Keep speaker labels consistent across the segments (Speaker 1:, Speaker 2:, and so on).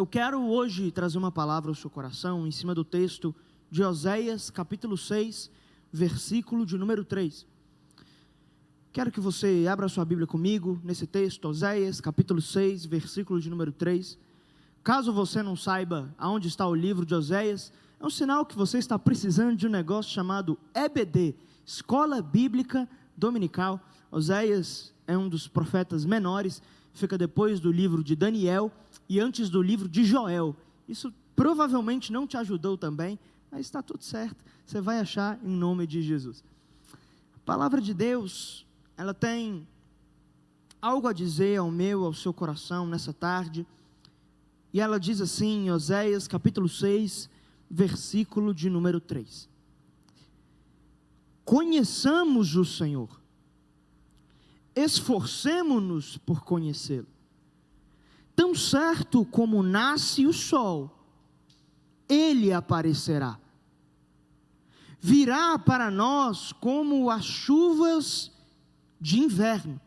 Speaker 1: Eu quero hoje trazer uma palavra ao seu coração, em cima do texto de Oséias, capítulo 6, versículo de número 3. Quero que você abra sua Bíblia comigo, nesse texto, Oséias, capítulo 6, versículo de número 3. Caso você não saiba aonde está o livro de Oséias, é um sinal que você está precisando de um negócio chamado EBD, Escola Bíblica Dominical. Oséias é um dos profetas menores, fica depois do livro de Daniel e antes do livro de Joel. Isso provavelmente não te ajudou também, mas está tudo certo, você vai achar em nome de Jesus. A palavra de Deus, ela tem algo a dizer ao meu, ao seu coração nessa tarde, e ela diz assim, em Oséias capítulo 6, versículo de número 3. Conheçamos o Senhor, esforcemo-nos por conhecê-lo. Tão certo como nasce o sol, ele aparecerá. Virá para nós como as chuvas de inverno,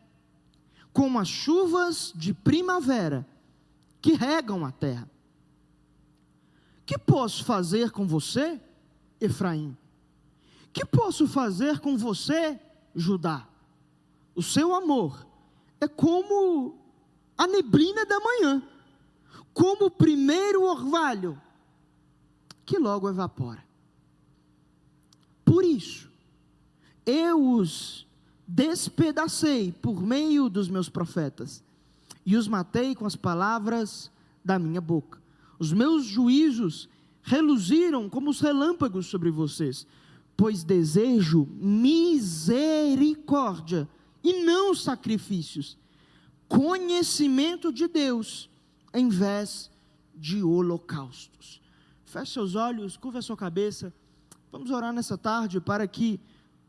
Speaker 1: como as chuvas de primavera, que regam a terra. Que posso fazer com você, Efraim? Que posso fazer com você, Judá? O seu amor é como a neblina da manhã, como o primeiro orvalho, que logo evapora. Por isso, eu os despedacei por meio dos meus profetas, e os matei com as palavras da minha boca. Os meus juízos reluziram como os relâmpagos sobre vocês, pois desejo misericórdia e não sacrifícios, conhecimento de Deus em vez de holocaustos. Feche seus olhos, curva a sua cabeça, vamos orar nessa tarde para que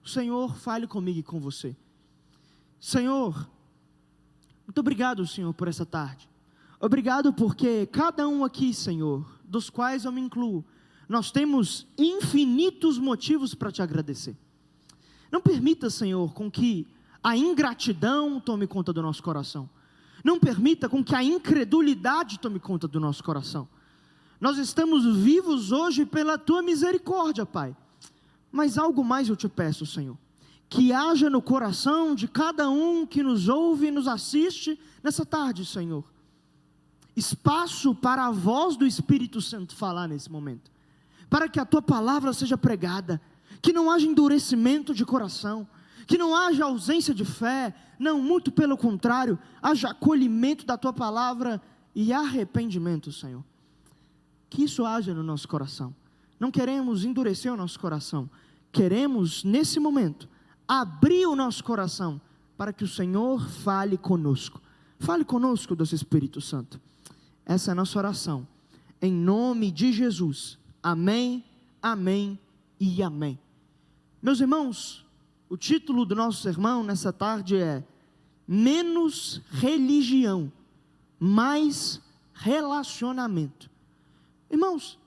Speaker 1: o Senhor fale comigo e com você. Senhor, muito obrigado, Senhor, por essa tarde. Obrigado porque cada um aqui, Senhor, dos quais eu me incluo, nós temos infinitos motivos para te agradecer. Não permita, Senhor, com que a ingratidão tome conta do nosso coração. Não permita com que a incredulidade tome conta do nosso coração. Nós estamos vivos hoje pela tua misericórdia, Pai. Mas algo mais eu te peço, Senhor. Que haja no coração de cada um que nos ouve e nos assiste nessa tarde, Senhor, espaço para a voz do Espírito Santo falar nesse momento. Para que a tua palavra seja pregada. Que não haja endurecimento de coração. Que não haja ausência de fé, não, muito pelo contrário, haja acolhimento da tua palavra e arrependimento, Senhor. Que isso haja no nosso coração. Não queremos endurecer o nosso coração, queremos nesse momento abrir o nosso coração para que o Senhor fale conosco. Fale conosco, doce Espírito Santo. Essa é a nossa oração, em nome de Jesus. Amém, amém e amém. Meus irmãos, o título do nosso sermão nessa tarde é Menos religião, mais relacionamento. Irmãos,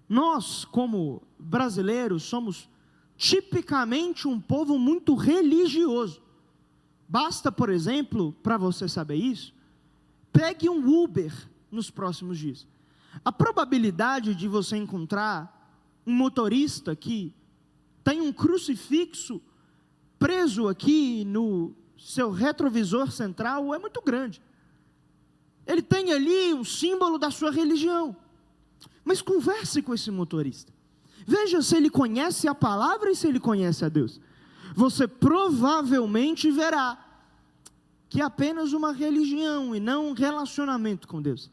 Speaker 1: nós como brasileiros somos tipicamente um povo muito religioso. Basta, por exemplo, para você saber isso, pegue um Uber nos próximos dias. A probabilidade de você encontrar um motorista que tem um crucifixo preso aqui no seu retrovisor central é muito grande. Ele tem ali um símbolo da sua religião. Mas converse com esse motorista. Veja se ele conhece a palavra e se ele conhece a Deus. Você provavelmente verá que é apenas uma religião e não um relacionamento com Deus.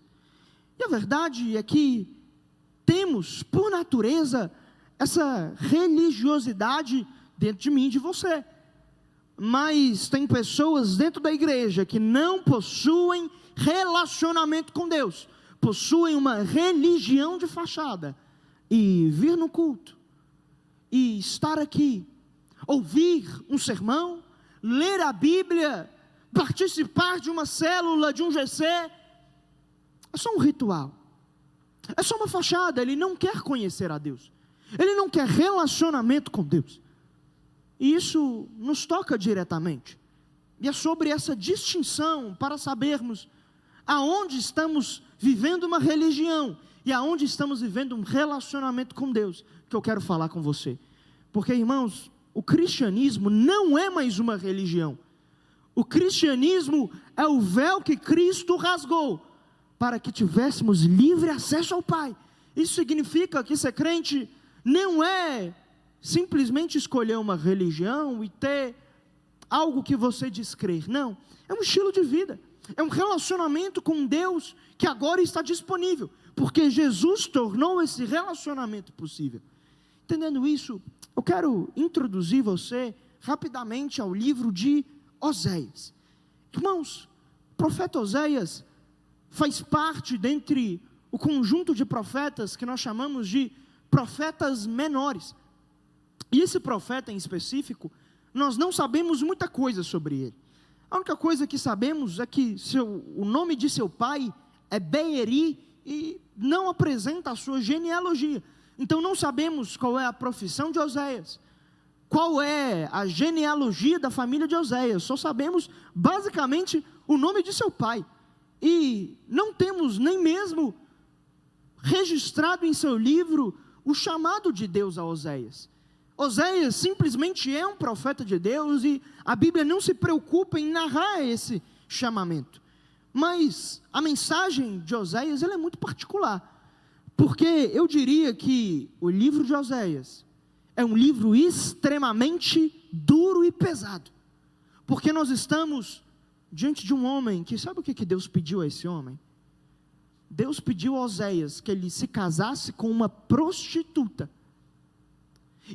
Speaker 1: E a verdade é que temos, por natureza, essa religiosidade dentro de mim e de você. Mas tem pessoas dentro da igreja que não possuem relacionamento com Deus. Possuem uma religião de fachada. E vir no culto, e estar aqui, ouvir um sermão, ler a Bíblia, participar de uma célula, de um GC, é só um ritual. É só uma fachada. Ele não quer conhecer a Deus. Ele não quer relacionamento com Deus. E isso nos toca diretamente. E é sobre essa distinção, para sabermos aonde estamos vivendo uma religião, e aonde estamos vivendo um relacionamento com Deus, que eu quero falar com você. Porque, irmãos, o cristianismo não é mais uma religião. O cristianismo é o véu que Cristo rasgou, para que tivéssemos livre acesso ao Pai. Isso significa que ser crente não é simplesmente escolher uma religião e ter algo que você diz crer. Não, é um estilo de vida, é um relacionamento com Deus que agora está disponível, porque Jesus tornou esse relacionamento possível. Entendendo isso, eu quero introduzir você rapidamente ao livro de Oséias. Irmãos, o profeta Oséias faz parte dentre o conjunto de profetas que nós chamamos de profetas menores. E esse profeta em específico, nós não sabemos muita coisa sobre ele. A única coisa que sabemos é que o nome de seu pai é Beeri e não apresenta a sua genealogia. Então não sabemos qual é a profissão de Oséias, qual é a genealogia da família de Oséias. Só sabemos basicamente o nome de seu pai. E não temos nem mesmo registrado em seu livro o chamado de Deus a Oséias. Oséias simplesmente é um profeta de Deus e a Bíblia não se preocupa em narrar esse chamamento. Mas a mensagem de Oséias ela é muito particular, porque eu diria que o livro de Oséias é um livro extremamente duro e pesado, porque nós estamos diante de um homem que, sabe o que Deus pediu a esse homem? Deus pediu a Oséias que ele se casasse com uma prostituta,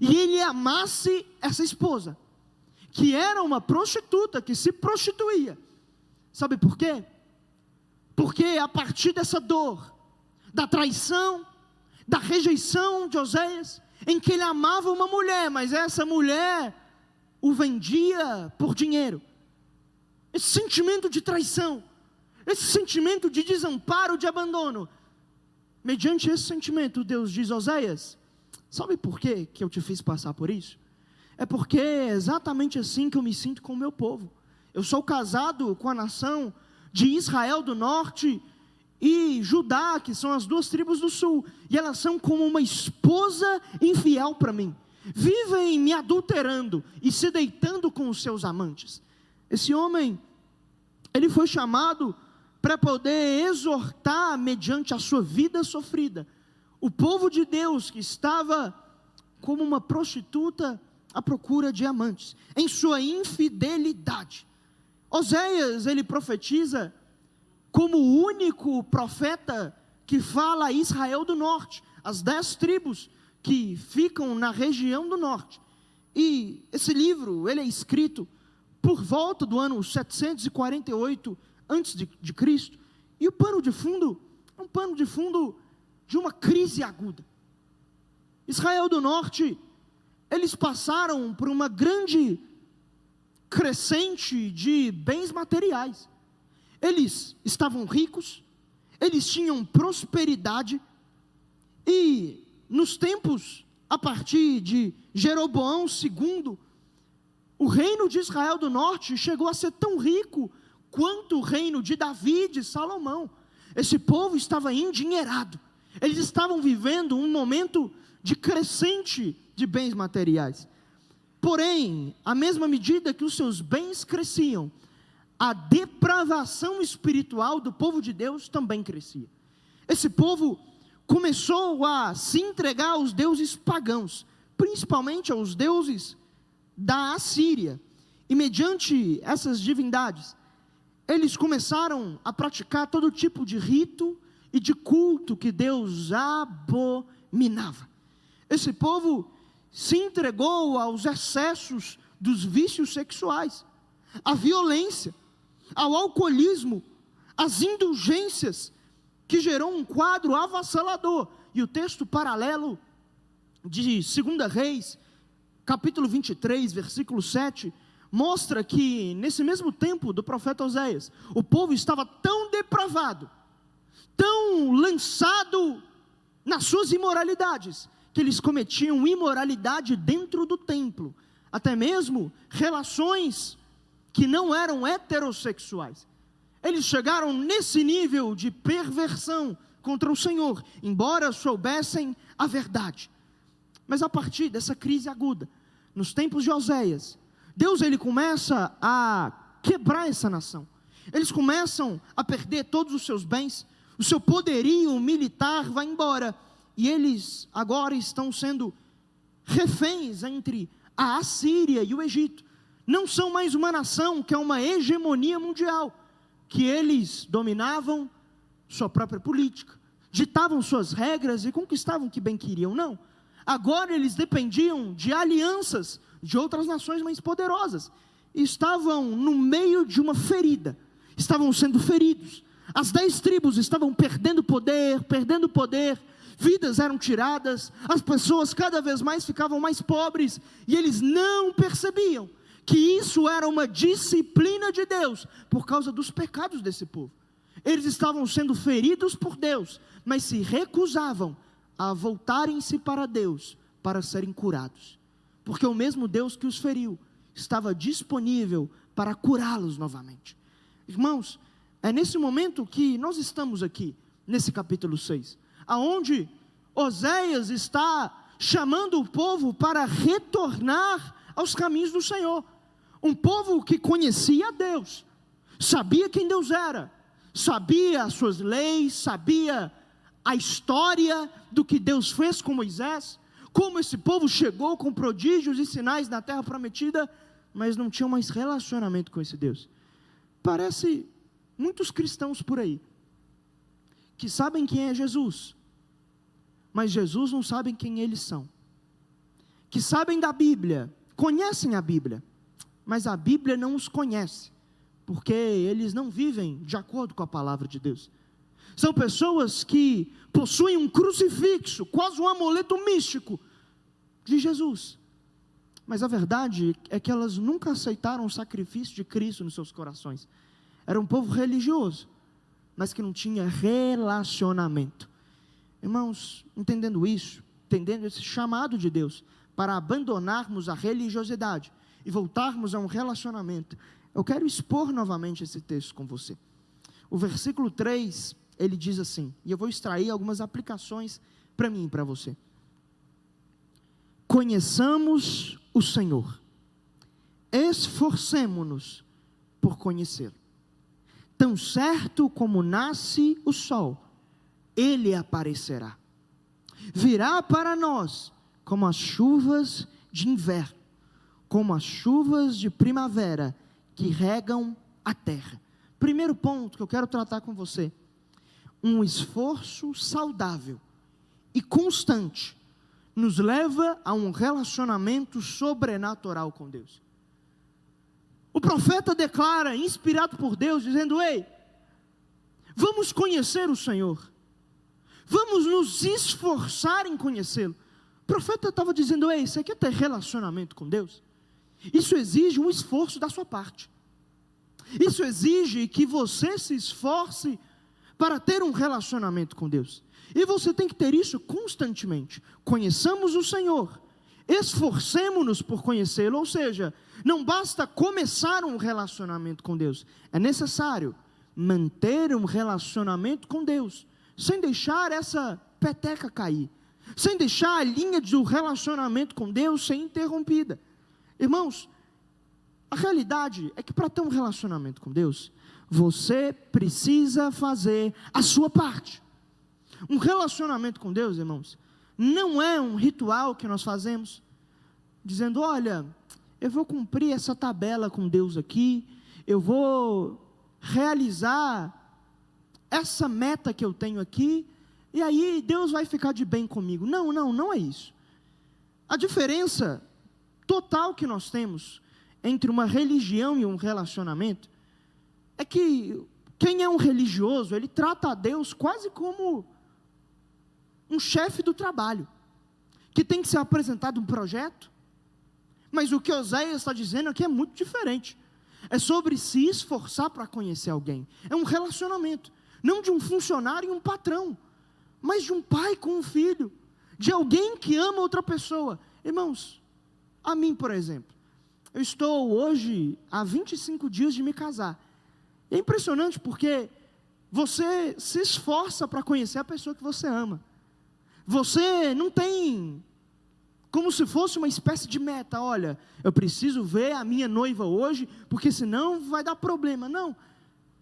Speaker 1: e ele amasse essa esposa, que era uma prostituta, que se prostituía. Sabe por quê? Porque a partir dessa dor, da traição, da rejeição de Oséias, em que ele amava uma mulher, mas essa mulher o vendia por dinheiro, esse sentimento de traição, esse sentimento de desamparo, de abandono, mediante esse sentimento, Deus diz: Oséias, sabe por quê que eu te fiz passar por isso? É porque é exatamente assim que eu me sinto com o meu povo. Eu sou casado com a nação de Israel do norte e Judá, que são as duas tribos do sul, e elas são como uma esposa infiel para mim, vivem me adulterando e se deitando com os seus amantes. Esse homem, ele foi chamado para poder exortar mediante a sua vida sofrida o povo de Deus que estava como uma prostituta à procura de amantes, em sua infidelidade. Oséias, ele profetiza como o único profeta que fala a Israel do norte, as 10 tribos que ficam na região do norte. E esse livro, ele é escrito por volta do ano 748 antes de Cristo, e o pano de fundo é um pano de fundo de uma crise aguda. Israel do norte, eles passaram por uma grande crescente de bens materiais. Eles estavam ricos, eles tinham prosperidade, e nos tempos a partir de Jeroboão II, o reino de Israel do norte chegou a ser tão rico quanto o reino de Davi e de Salomão. Esse povo estava endinheirado, eles estavam vivendo um momento de crescente de bens materiais. Porém, à mesma medida que os seus bens cresciam, a depravação espiritual do povo de Deus também crescia. Esse povo começou a se entregar aos deuses pagãos, principalmente aos deuses da Assíria, e mediante essas divindades, eles começaram a praticar todo tipo de rito e de culto que Deus abominava. Esse povo se entregou aos excessos dos vícios sexuais, à violência, ao alcoolismo, às indulgências, que gerou um quadro avassalador. E o texto paralelo de 2 Reis, capítulo 23, versículo 7, mostra que nesse mesmo tempo do profeta Oséias, o povo estava tão depravado, tão lançado nas suas imoralidades, que eles cometiam imoralidade dentro do templo, até mesmo relações que não eram heterossexuais. Eles chegaram nesse nível de perversão contra o Senhor, embora soubessem a verdade. Mas a partir dessa crise aguda, nos tempos de Oséias, Deus ele começa a quebrar essa nação. Eles começam a perder todos os seus bens, o seu poderio militar vai embora, e eles agora estão sendo reféns entre a Assíria e o Egito. Não são mais uma nação que é uma hegemonia mundial, que eles dominavam sua própria política, ditavam suas regras e conquistavam o que bem queriam. Não, agora eles dependiam de alianças de outras nações mais poderosas, e estavam no meio de uma ferida, estavam sendo feridos. As 10 tribos estavam perdendo poder, vidas eram tiradas, as pessoas cada vez mais ficavam mais pobres, e eles não percebiam que isso era uma disciplina de Deus, por causa dos pecados desse povo. Eles estavam sendo feridos por Deus, mas se recusavam a voltarem-se para Deus, para serem curados, porque o mesmo Deus que os feriu, estava disponível para curá-los novamente. Irmãos, é nesse momento que nós estamos aqui, nesse capítulo 6, aonde Oséias está chamando o povo para retornar aos caminhos do Senhor. Um povo que conhecia Deus, sabia quem Deus era, sabia as suas leis, sabia a história do que Deus fez com Moisés, como esse povo chegou com prodígios e sinais na terra prometida, mas não tinha mais relacionamento com esse Deus. Parece muitos cristãos por aí, que sabem quem é Jesus, mas Jesus não sabem quem eles são, que sabem da Bíblia, conhecem a Bíblia, mas a Bíblia não os conhece, porque eles não vivem de acordo com a palavra de Deus. São pessoas que possuem um crucifixo, quase um amuleto místico de Jesus, mas a verdade é que elas nunca aceitaram o sacrifício de Cristo nos seus corações. Era um povo religioso, mas que não tinha relacionamento. Irmãos, entendendo isso, entendendo esse chamado de Deus para abandonarmos a religiosidade e voltarmos a um relacionamento, eu quero expor novamente esse texto com você. O versículo 3, ele diz assim, e eu vou extrair algumas aplicações para mim e para você. Conheçamos o Senhor, esforcemo-nos por conhecê-lo. Tão certo como nasce o sol, ele aparecerá. Virá para nós como as chuvas de inverno, como as chuvas de primavera que regam a terra. Primeiro ponto que eu quero tratar com você: um esforço saudável e constante nos leva a um relacionamento sobrenatural com Deus. O profeta declara, inspirado por Deus, dizendo: ei, vamos conhecer o Senhor, vamos nos esforçar em conhecê-lo. O profeta estava dizendo: ei, você quer ter relacionamento com Deus? Isso exige um esforço da sua parte. Isso exige que você se esforce para ter um relacionamento com Deus. E você tem que ter isso constantemente. Conheçamos o Senhor, esforcemo-nos por conhecê-lo. Ou seja, não basta começar um relacionamento com Deus, é necessário manter um relacionamento com Deus, sem deixar essa peteca cair, sem deixar a linha do relacionamento com Deus ser interrompida. Irmãos, a realidade é que para ter um relacionamento com Deus, você precisa fazer a sua parte. Um relacionamento com Deus, irmãos, não é um ritual que nós fazemos, dizendo: olha, eu vou cumprir essa tabela com Deus aqui, eu vou realizar essa meta que eu tenho aqui, e aí Deus vai ficar de bem comigo. Não é isso. A diferença total que nós temos entre uma religião e um relacionamento é que quem é um religioso, ele trata a Deus quase como um chefe do trabalho, que tem que ser apresentado um projeto. Mas o que Oséias está dizendo aqui é muito diferente. É sobre se esforçar para conhecer alguém. É um relacionamento, não de um funcionário e um patrão, mas de um pai com um filho, de alguém que ama outra pessoa. Irmãos, a mim, por exemplo, eu estou hoje há 25 dias de me casar, É impressionante porque você se esforça para conhecer a pessoa que você ama. Você não tem como se fosse uma espécie de meta. Olha, eu preciso ver a minha noiva hoje, porque senão vai dar problema. Não,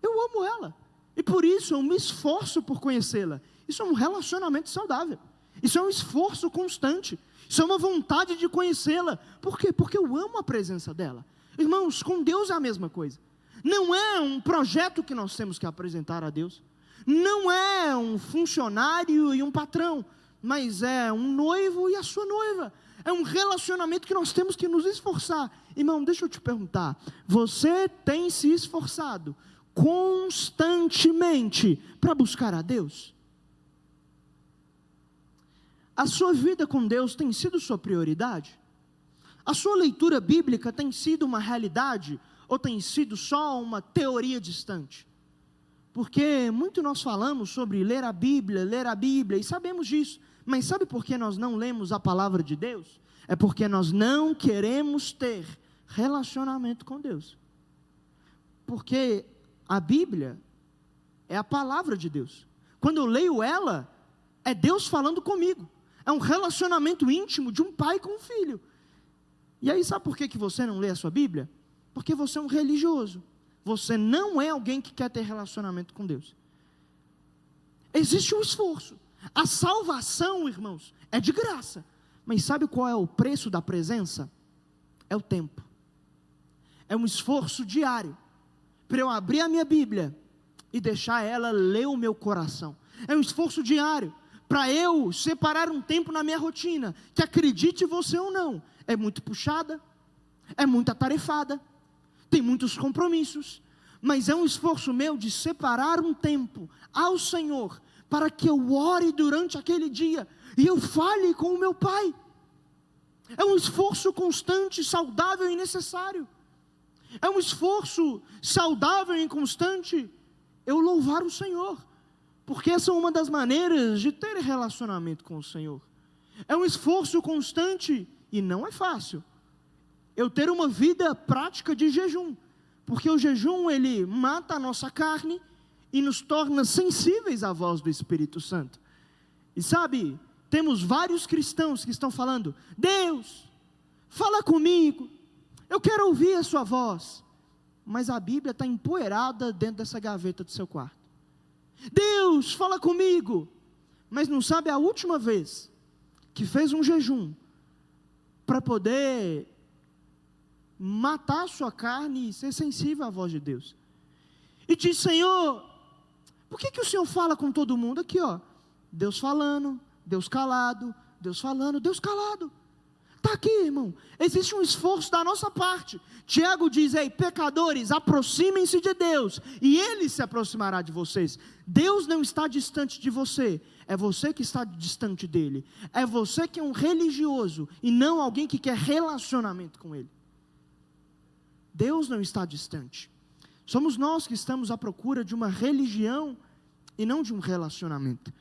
Speaker 1: eu amo ela. E por isso eu me esforço por conhecê-la. Isso é um relacionamento saudável. Isso é um esforço constante. Isso é uma vontade de conhecê-la. Por quê? Porque eu amo a presença dela. Irmãos, com Deus é a mesma coisa. Não é um projeto que nós temos que apresentar a Deus. Não é um funcionário e um patrão. Mas é um noivo e a sua noiva. É um relacionamento que nós temos que nos esforçar. Irmão, deixa eu te perguntar. Você tem se esforçado constantemente para buscar a Deus? A sua vida com Deus tem sido sua prioridade? A sua leitura bíblica tem sido uma realidade ou tem sido só uma teoria distante? Porque muito nós falamos sobre ler a Bíblia, e sabemos disso. Mas sabe por que nós não lemos a palavra de Deus? É porque nós não queremos ter relacionamento com Deus. Porque a Bíblia é a palavra de Deus. Quando eu leio ela, é Deus falando comigo. É um relacionamento íntimo de um pai com um filho. E aí sabe por que você não lê a sua Bíblia? Porque você é um religioso. Você não é alguém que quer ter relacionamento com Deus. Existe um esforço. A salvação, irmãos, é de graça. Mas sabe qual é o preço da presença? É o tempo. É um esforço diário para eu abrir a minha Bíblia e deixar ela ler o meu coração. É um esforço diário para eu separar um tempo na minha rotina, que, acredite você ou não, é muito puxada, é muito atarefada, tem muitos compromissos, mas é um esforço meu de separar um tempo ao Senhor, para que eu ore durante aquele dia, e eu fale com o meu Pai. É um esforço constante, saudável e necessário. É um esforço saudável e constante eu louvar o Senhor, porque essa é uma das maneiras de ter relacionamento com o Senhor. É um esforço constante, e não é fácil, eu ter uma vida prática de jejum, porque o jejum, ele mata a nossa carne, e nos torna sensíveis à voz do Espírito Santo. E sabe, temos vários cristãos que estão falando: Deus, fala comigo, eu quero ouvir a sua voz. Mas a Bíblia está empoeirada dentro dessa gaveta do seu quarto. Deus, fala comigo. Mas não sabe a última vez que fez um jejum para poder matar a sua carne e ser sensível à voz de Deus. E diz: Senhor, por que o Senhor fala com todo mundo? Aqui ó, Deus falando, Deus calado, Deus falando, Deus calado. Está aqui, irmão. Existe um esforço da nossa parte. Tiago diz: ei, pecadores, aproximem-se de Deus, e Ele se aproximará de vocês. Deus não está distante de você, é você que está distante dEle. É você que é um religioso, e não alguém que quer relacionamento com Ele. Deus não está distante. Somos nós que estamos à procura de uma religião, e não de um relacionamento.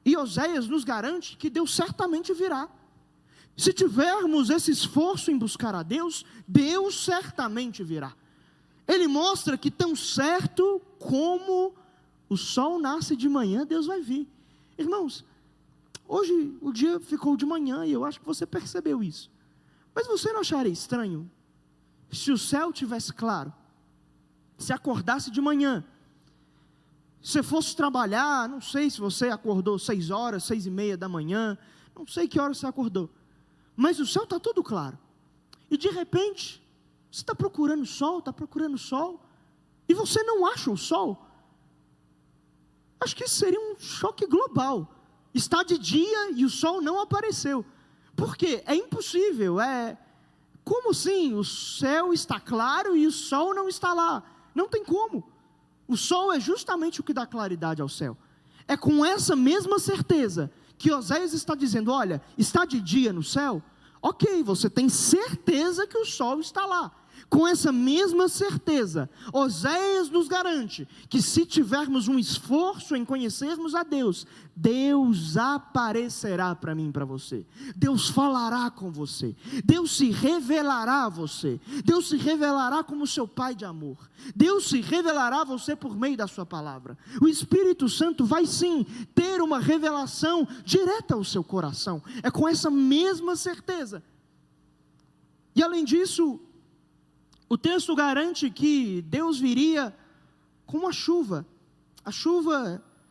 Speaker 1: E Oséias nos garante que Deus certamente virá. Se tivermos esse esforço em buscar a Deus, Deus certamente virá. Ele mostra que tão certo como o sol nasce de manhã, Deus vai vir. Irmãos, hoje o dia ficou de manhã e eu acho que você percebeu isso. Mas você não acharia estranho se o céu tivesse claro, se acordasse de manhã, se fosse trabalhar, não sei se você acordou 6 horas, 6:30 da manhã, não sei que hora você acordou, mas o céu está todo claro, e de repente, você está procurando sol, e você não acha o sol. Acho que isso seria um choque global. Está de dia e o sol não apareceu. Por quê? É impossível, como assim? O céu está claro e o sol não está lá. Não tem como. O sol é justamente o que dá claridade ao céu. É com essa mesma certeza que Oséias está dizendo: olha, está de dia no céu? Ok, você tem certeza que o sol está lá. Com essa mesma certeza, Oséias nos garante que se tivermos um esforço em conhecermos a Deus, Deus aparecerá para mim e para você. Deus falará com você. Deus se revelará a você. Deus se revelará como seu Pai de amor. Deus se revelará a você por meio da sua palavra. O Espírito Santo vai sim ter uma revelação direta ao seu coração. É com essa mesma certeza. E além disso, o texto garante que Deus viria com a chuva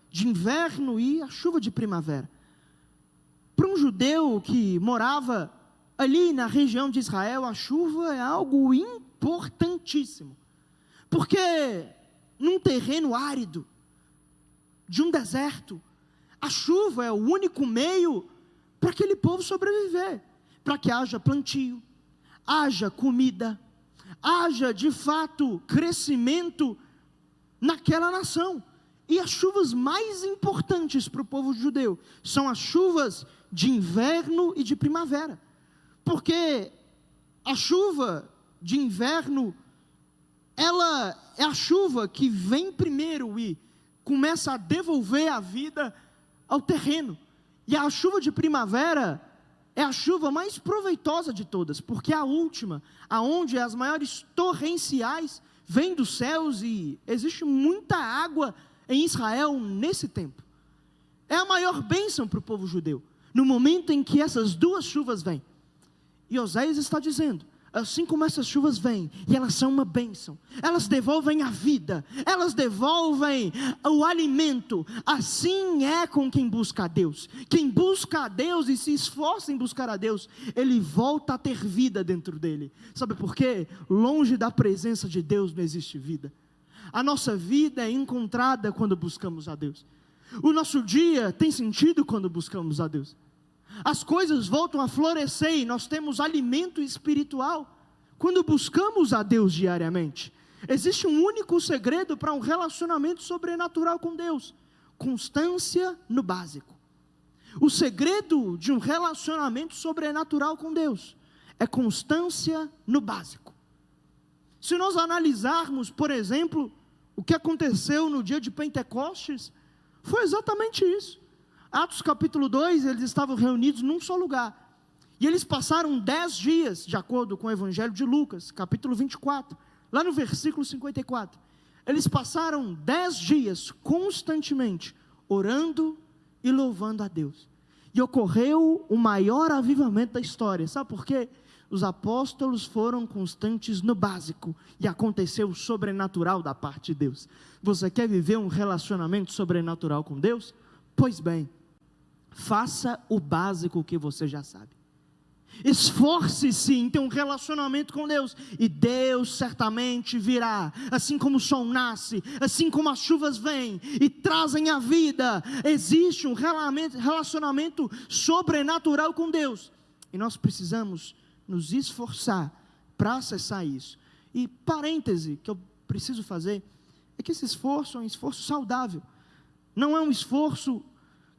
Speaker 1: de inverno e a chuva de primavera. Para um judeu que morava ali na região de Israel, a chuva é algo importantíssimo, porque num terreno árido, de um deserto, a chuva é o único meio para aquele povo sobreviver, para que haja plantio, haja comida, haja de fato crescimento naquela nação. E as chuvas mais importantes para o povo judeu são as chuvas de inverno e de primavera, porque a chuva de inverno, ela é a chuva que vem primeiro e começa a devolver a vida ao terreno, e a chuva de primavera é a chuva mais proveitosa de todas, porque é a última, aonde as maiores torrenciais vêm dos céus, e existe muita água em Israel nesse tempo. É a maior bênção para o povo judeu, no momento em que essas duas chuvas vêm. E Oséias está dizendo, assim como essas chuvas vêm, e elas são uma bênção, elas devolvem a vida, elas devolvem o alimento, assim é com quem busca a Deus. Quem busca a Deus e se esforça em buscar a Deus, ele volta a ter vida dentro dele. Sabe por quê? Longe da presença de Deus não existe vida. A nossa vida é encontrada quando buscamos a Deus. O nosso dia tem sentido quando buscamos a Deus. As coisas voltam a florescer e nós temos alimento espiritual quando buscamos a Deus diariamente. Existe um único segredo para um relacionamento sobrenatural com Deus: constância no básico. O segredo de um relacionamento sobrenatural com Deus é constância no básico. Se nós analisarmos, por exemplo, o que aconteceu no dia de Pentecostes, foi exatamente isso. Atos capítulo 2, eles estavam reunidos num só lugar, e eles passaram 10 dias, de acordo com o Evangelho de Lucas, capítulo 24, lá no versículo 54, eles passaram 10 dias constantemente, orando e louvando a Deus, e ocorreu o maior avivamento da história. Sabe por quê? Os apóstolos foram constantes no básico, e aconteceu o sobrenatural da parte de Deus. Você quer viver um relacionamento sobrenatural com Deus? Pois bem, faça o básico que você já sabe. Esforce-se em ter um relacionamento com Deus, e Deus certamente virá. Assim como o sol nasce, assim como as chuvas vêm e trazem a vida, existe um relacionamento sobrenatural com Deus, e nós precisamos nos esforçar para acessar isso. E parêntese que eu preciso fazer, é que esse esforço é um esforço saudável, não é um esforço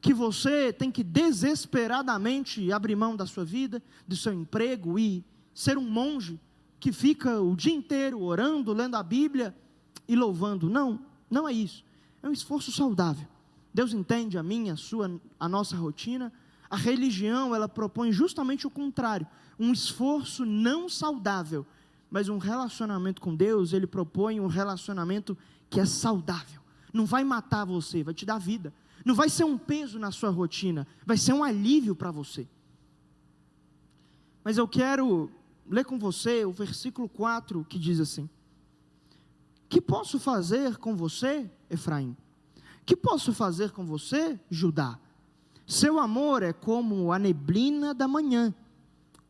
Speaker 1: que você tem que desesperadamente abrir mão da sua vida, do seu emprego e ser um monge que fica o dia inteiro orando, lendo a Bíblia e louvando. Não, não é isso. É um esforço saudável. Deus entende a minha, a nossa rotina. A religião, ela propõe justamente o contrário, um esforço não saudável, mas um relacionamento com Deus, ele propõe um relacionamento que é saudável. Não vai matar você, vai te dar vida. Não vai ser um peso na sua rotina, vai ser um alívio para você. Mas eu quero ler com você o versículo 4, que diz assim: que posso fazer com você, Efraim? Que posso fazer com você, Judá? Seu amor é como a neblina da manhã,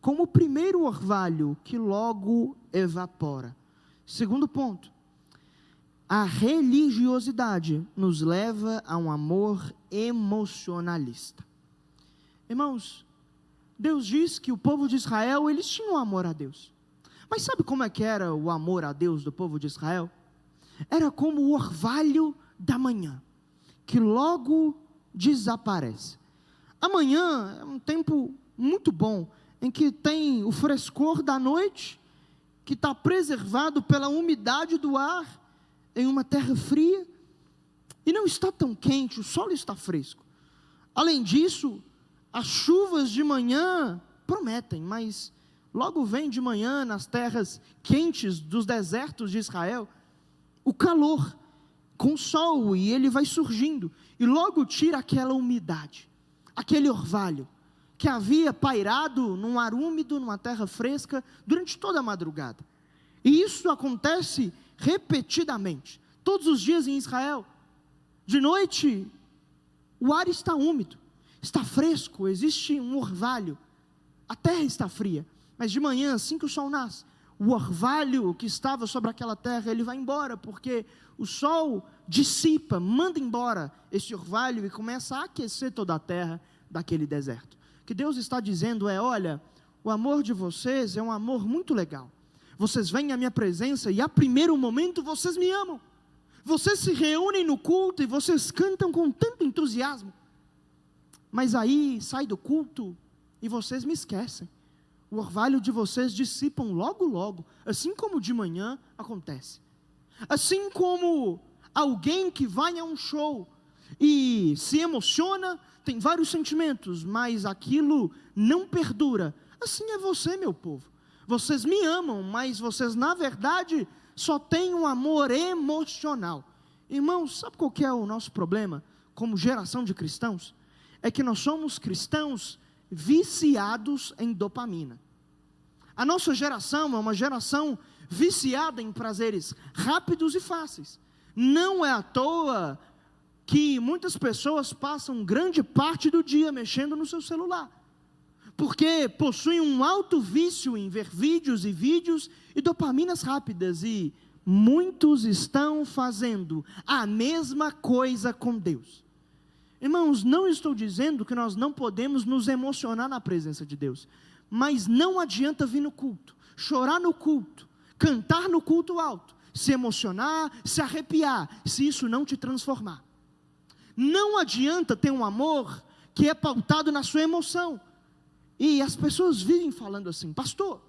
Speaker 1: como o primeiro orvalho que logo evapora. Segundo ponto, a religiosidade nos leva a um amor emocionalista. Irmãos, Deus diz que o povo de Israel, eles tinham amor a Deus. Mas sabe como é que era o amor a Deus do povo de Israel? Era como o orvalho da manhã, que logo desaparece. Amanhã é um tempo muito bom, em que tem o frescor da noite que está preservado pela umidade do ar em uma terra fria, e não está tão quente, o solo está fresco. Além disso, as chuvas de manhã prometem, mas logo vem de manhã nas terras quentes dos desertos de Israel, o calor com sol, e ele vai surgindo, e logo tira aquela umidade, aquele orvalho, que havia pairado num ar úmido, numa terra fresca, durante toda a madrugada. E isso acontece repetidamente, todos os dias em Israel. De noite, o ar está úmido, está fresco, existe um orvalho, a terra está fria, mas de manhã, assim que o sol nasce, o orvalho que estava sobre aquela terra, ele vai embora, porque o sol dissipa, manda embora esse orvalho e começa a aquecer toda a terra daquele deserto. O que Deus está dizendo é: olha, o amor de vocês é um amor muito legal, vocês vêm à minha presença e a primeiro momento vocês me amam, vocês se reúnem no culto e vocês cantam com tanto entusiasmo, mas aí sai do culto e vocês me esquecem, o orvalho de vocês dissipam logo logo, assim como de manhã acontece, assim como alguém que vai a um show e se emociona, tem vários sentimentos, mas aquilo não perdura. Assim é você, meu povo, vocês me amam, mas vocês na verdade só têm um amor emocional. Irmãos, sabe qual que é o nosso problema como geração de cristãos? É que nós somos cristãos viciados em dopamina. A nossa geração é uma geração viciada em prazeres rápidos e fáceis. Não é à toa que muitas pessoas passam grande parte do dia mexendo no seu celular, porque possuem um alto vício em ver vídeos e dopaminas rápidas, e muitos estão fazendo a mesma coisa com Deus. Irmãos, não estou dizendo que nós não podemos nos emocionar na presença de Deus, mas não adianta vir no culto, chorar no culto, cantar no culto alto, se emocionar, se arrepiar, se isso não te transformar. Não adianta ter um amor que é pautado na sua emoção. E as pessoas vivem falando assim: pastor,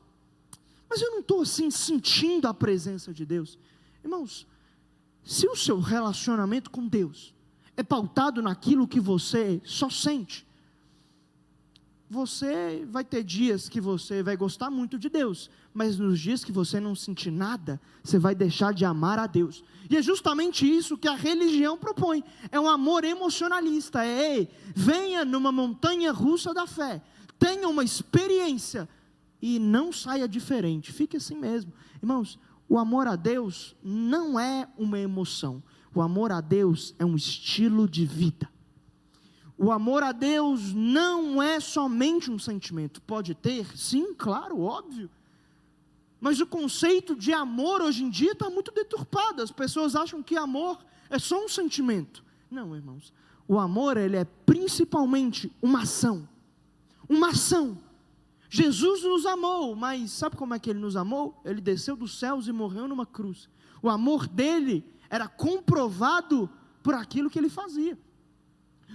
Speaker 1: mas eu não estou assim sentindo a presença de Deus. Irmãos, se o seu relacionamento com Deus é pautado naquilo que você só sente, você vai ter dias que você vai gostar muito de Deus, mas nos dias que você não sentir nada, você vai deixar de amar a Deus. E é justamente isso que a religião propõe, é um amor emocionalista, venha numa montanha russa da fé, tenha uma experiência, e não saia diferente, fique assim mesmo. Irmãos, o amor a Deus não é uma emoção, o amor a Deus é um estilo de vida. O amor a Deus não é somente um sentimento, pode ter, sim, claro, óbvio, mas o conceito de amor hoje em dia está muito deturpado. As pessoas acham que amor é só um sentimento. Não, irmãos, o amor, ele é principalmente uma ação, Jesus nos amou, mas sabe como é que ele nos amou? Ele desceu dos céus e morreu numa cruz. O amor dele era comprovado por aquilo que ele fazia.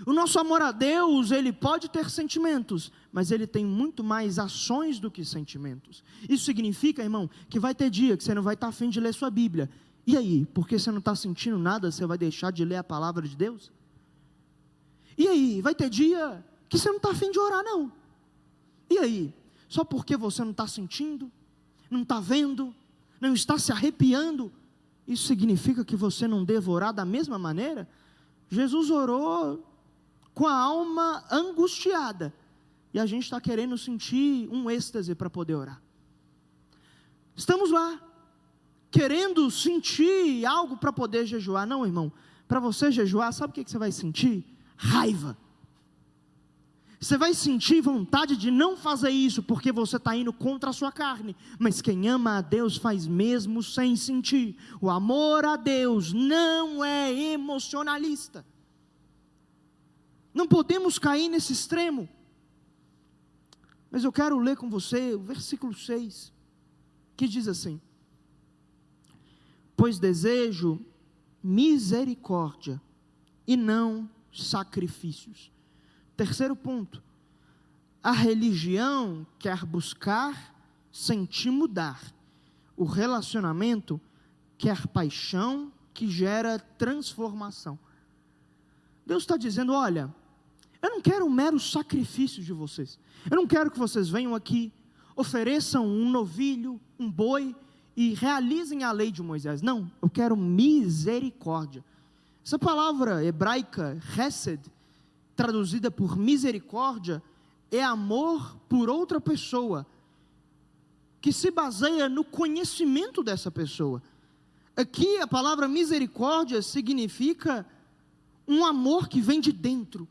Speaker 1: O nosso amor a Deus, ele pode ter sentimentos, mas ele tem muito mais ações do que sentimentos. Isso significa, irmão, que vai ter dia que você não vai estar a fim de ler sua Bíblia. E aí, porque você não está sentindo nada, você vai deixar de ler a palavra de Deus? E aí, vai ter dia que você não está a fim de orar, não. E aí, só porque você não está sentindo, não está vendo, não está se arrepiando, isso significa que você não deve orar da mesma maneira? Jesus orou com a alma angustiada, e a gente está querendo sentir um êxtase para poder orar. Estamos lá, querendo sentir algo para poder jejuar. Não, irmão, para você jejuar, sabe o que você vai sentir? Raiva. Você vai sentir vontade de não fazer isso, porque você está indo contra a sua carne. Mas quem ama a Deus faz mesmo sem sentir. O amor a Deus não é emocionalista. Não podemos cair nesse extremo. Mas eu quero ler com você o versículo 6, que diz assim: pois desejo misericórdia e não sacrifícios. Terceiro ponto: a religião quer buscar sem te mudar, o relacionamento quer paixão que gera transformação. Deus está dizendo, olha, eu não quero um mero sacrifício de vocês. Eu não quero que vocês venham aqui, ofereçam um novilho, um boi e realizem a lei de Moisés. Não, eu quero misericórdia. Essa palavra hebraica, hesed, traduzida por misericórdia, é amor por outra pessoa, que se baseia no conhecimento dessa pessoa. Aqui a palavra misericórdia significa um amor que vem de dentro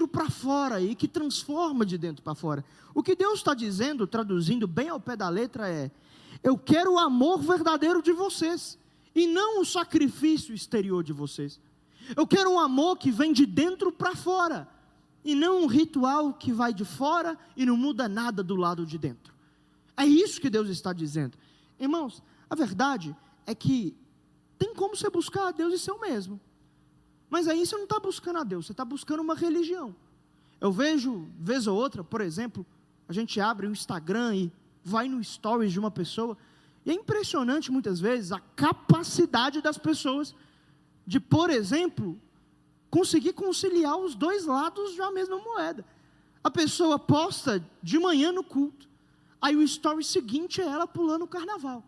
Speaker 1: para fora, e que transforma de dentro para fora. O que Deus está dizendo, traduzindo bem ao pé da letra, é: eu quero o amor verdadeiro de vocês, e não o sacrifício exterior de vocês. Eu quero um amor que vem de dentro para fora, e não um ritual que vai de fora e não muda nada do lado de dentro. É isso que Deus está dizendo. Irmãos, a verdade é que tem como você buscar a Deus e ser o mesmo. Mas aí você não está buscando a Deus, você está buscando uma religião. Eu vejo, vez ou outra, por exemplo, a gente abre o Instagram e vai no stories de uma pessoa, e é impressionante muitas vezes a capacidade das pessoas de, por exemplo, conseguir conciliar os dois lados de uma mesma moeda. A pessoa posta de manhã no culto, aí o story seguinte é ela pulando o carnaval.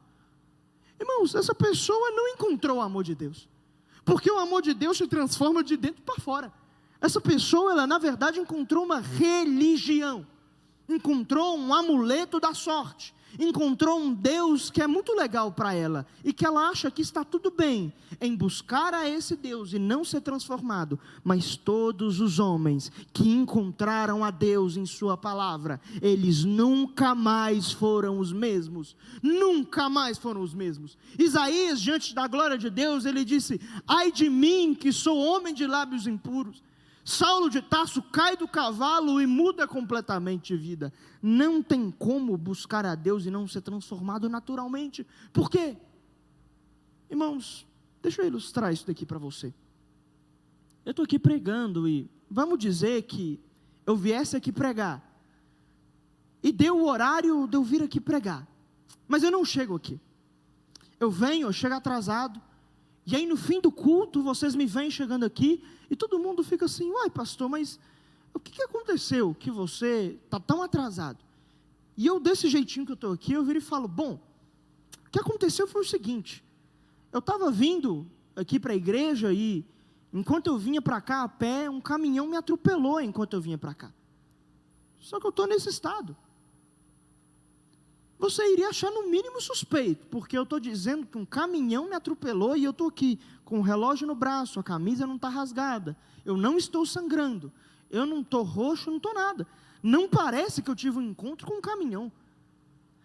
Speaker 1: Irmãos, essa pessoa não encontrou o amor de Deus, porque o amor de Deus se transforma de dentro para fora. Essa pessoa, ela na verdade encontrou uma religião, encontrou um amuleto da sorte, encontrou um Deus que é muito legal para ela, e que ela acha que está tudo bem em buscar a esse Deus e não ser transformado. Mas todos os homens que encontraram a Deus em sua palavra, eles nunca mais foram os mesmos, nunca mais foram os mesmos. Isaías, diante da glória de Deus, ele disse: ai de mim que sou homem de lábios impuros. Saulo de Tarso cai do cavalo e muda completamente de vida. Não tem como buscar a Deus e não ser transformado naturalmente. Por quê? Irmãos, deixa eu ilustrar isso daqui para você. Eu estou aqui pregando e vamos dizer que eu viesse aqui pregar, e deu o horário de eu vir aqui pregar, mas eu não chego aqui. Eu chego atrasado, e aí no fim do culto, vocês me veem chegando aqui, e todo mundo fica assim: uai pastor, mas o que aconteceu que você está tão atrasado? E eu, desse jeitinho que eu estou aqui, eu viro e falo: bom, o que aconteceu foi o seguinte, eu estava vindo aqui para a igreja, e enquanto eu vinha para cá a pé, um caminhão me atropelou enquanto eu vinha para cá. Só que eu estou nesse estado. Você iria achar no mínimo suspeito, porque eu estou dizendo que um caminhão me atropelou, e eu estou aqui com o relógio no braço, a camisa não está rasgada, eu não estou sangrando, eu não estou roxo, não estou nada. Não parece que eu tive um encontro com um caminhão.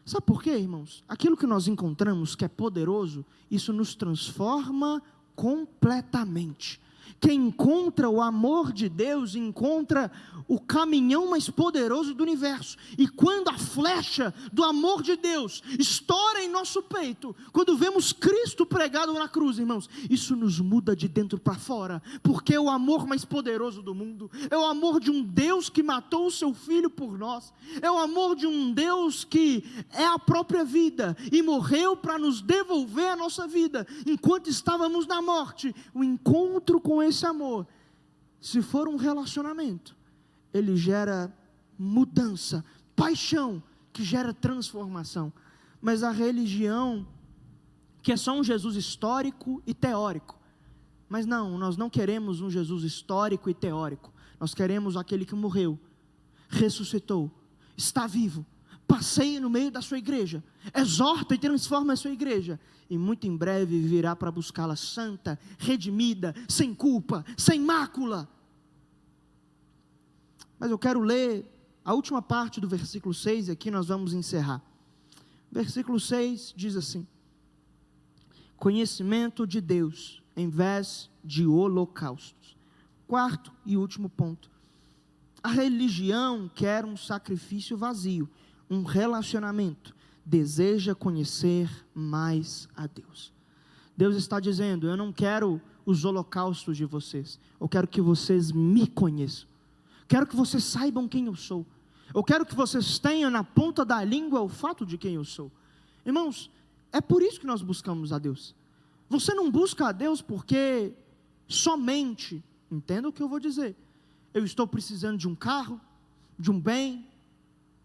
Speaker 1: Sabe por quê, irmãos? Aquilo que nós encontramos que é poderoso, isso nos transforma completamente. Quem encontra o amor de Deus, encontra o caminhão mais poderoso do universo. E quando a flecha do amor de Deus estoura em nosso peito, quando vemos Cristo pregado na cruz, irmãos, isso nos muda de dentro para fora, porque é o amor mais poderoso do mundo, é o amor de um Deus que matou o seu Filho por nós, é o amor de um Deus que é a própria vida, e morreu para nos devolver a nossa vida, enquanto estávamos na morte. O encontro com esse amor, se for um relacionamento, ele gera mudança, paixão, que gera transformação. Mas a religião, que é só um Jesus histórico e teórico, mas não, nós não queremos um Jesus histórico e teórico, nós queremos aquele que morreu, ressuscitou, está vivo, passeie no meio da sua igreja, exorta e transforma a sua igreja, e muito em breve virá para buscá-la santa, redimida, sem culpa, sem mácula. Mas eu quero ler a última parte do versículo 6, e aqui nós vamos encerrar. Versículo 6 diz assim: conhecimento de Deus em vez de holocaustos. Quarto e último ponto: a religião quer um sacrifício vazio, um relacionamento, deseja conhecer mais a Deus. Deus está dizendo: eu não quero os holocaustos de vocês, eu quero que vocês me conheçam, quero que vocês saibam quem eu sou, eu quero que vocês tenham na ponta da língua o fato de quem eu sou. Irmãos, é por isso que nós buscamos a Deus. Você não busca a Deus porque somente, entenda o que eu vou dizer, eu estou precisando de um carro, de um bem,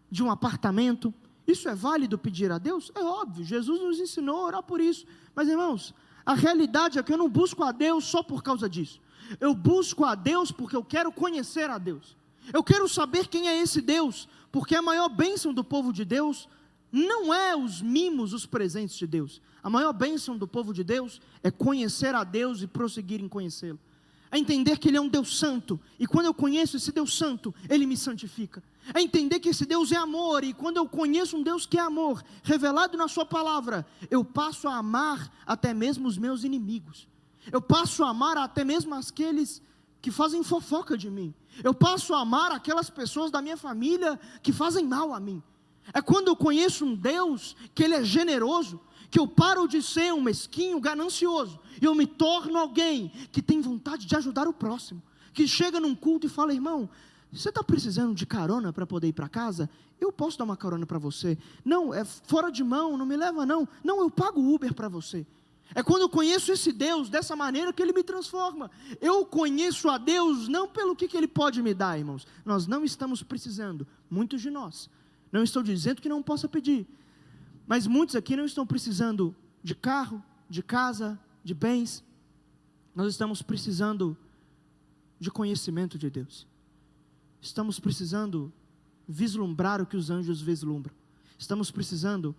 Speaker 1: de um apartamento. Isso é válido pedir a Deus? É óbvio, Jesus nos ensinou a orar por isso. Mas irmãos, a realidade é que eu não busco a Deus só por causa disso. Eu busco a Deus porque eu quero conhecer a Deus. Eu quero saber quem é esse Deus, porque a maior bênção do povo de Deus não é os mimos, os presentes de Deus. A maior bênção do povo de Deus é conhecer a Deus e prosseguir em conhecê-lo. É entender que Ele é um Deus santo, e quando eu conheço esse Deus santo, Ele me santifica. É entender que esse Deus é amor, e quando eu conheço um Deus que é amor, revelado na sua palavra, eu passo a amar até mesmo os meus inimigos. Eu passo a amar até mesmo aqueles que fazem fofoca de mim. Eu passo a amar aquelas pessoas da minha família que fazem mal a mim. É quando eu conheço um Deus que Ele é generoso, que eu paro de ser um mesquinho, ganancioso, e eu me torno alguém que tem vontade de ajudar o próximo, que chega num culto e fala: irmão, você está precisando de carona para poder ir para casa? Eu posso dar uma carona para você. Não, é fora de mão, não me leva não. Não, eu pago o Uber para você. É quando eu conheço esse Deus dessa maneira que Ele me transforma. Eu conheço a Deus não pelo que Ele pode me dar, irmãos. Nós não estamos precisando, muitos de nós. Não estou dizendo que não possa pedir, mas muitos aqui não estão precisando de carro, de casa, de bens. Nós estamos precisando de conhecimento de Deus. Estamos precisando vislumbrar o que os anjos vislumbram. Estamos precisando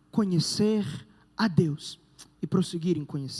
Speaker 1: conhecer a Deus e prosseguir em conhecer.